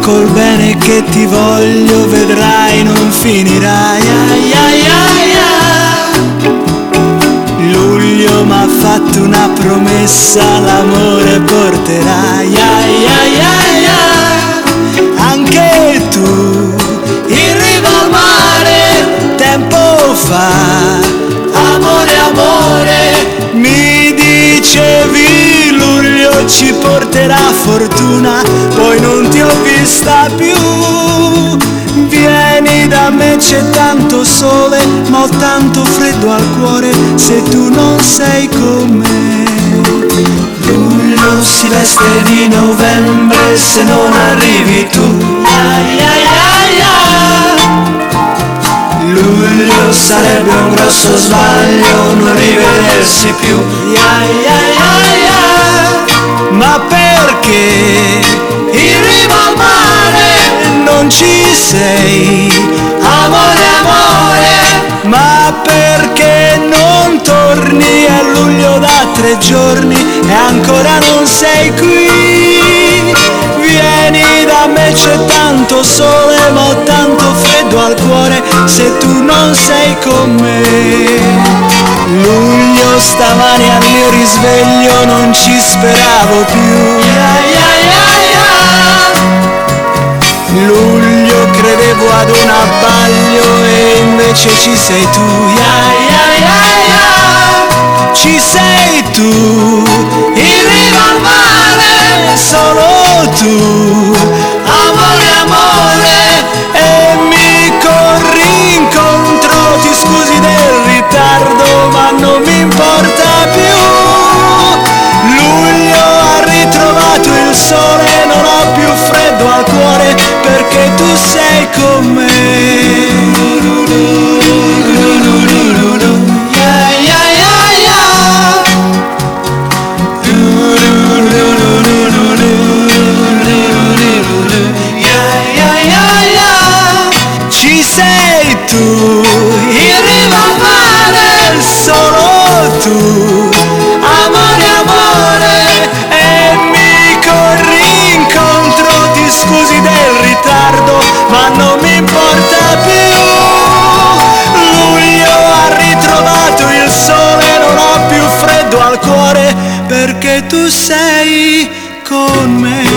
col bene che ti voglio, vedrai non finirai. Ai ai ai ai. Luglio m'ha fatto una promessa, l'amore porterai. Ai ai ai ai. Anche tu in riva al mare tempo fa, amore amore, mi dicevi luglio ci porterà fortuna, poi non ti ho vista più. Vieni da me, c'è tanto sole, ma ho tanto freddo al cuore se tu non sei con me. Luglio si veste di novembre se non arrivi tu. Ai ai ai ai. Luglio sarebbe un grosso sbaglio non rivedersi più. Ai ai ai ai. Ma perché in riva al mare non ci sei, amore amore? Ma perché non torni? È luglio da 3 giorni e ancora non sei qui. Vieni da me, c'è tanto sole, ma ho tanto freddo al cuore se tu non sei con me. Luglio stamani al mio risveglio non ci speravo più. Ai ai ai ai. Luglio credevo ad un abbaglio e invece ci sei tu. Ai ai ai ai. Ci sei tu in riva al mare, solo tu, amore amore, e mi corri incontro. Ti scusi del ritardo ma non mi importa più. Luglio ha ritrovato il sole, non ho più freddo al cuore perché tu sei con me. Ai ai ai ai. Ai ai ai ai. Ci sei tu in riva al mare, solo tu, amore amore, e mi corri incontro. Ti scusi del ritardo ma non mi importa più. Luglio ha ritrovato il sole, non ho più freddo al cuore perché tu sei con me.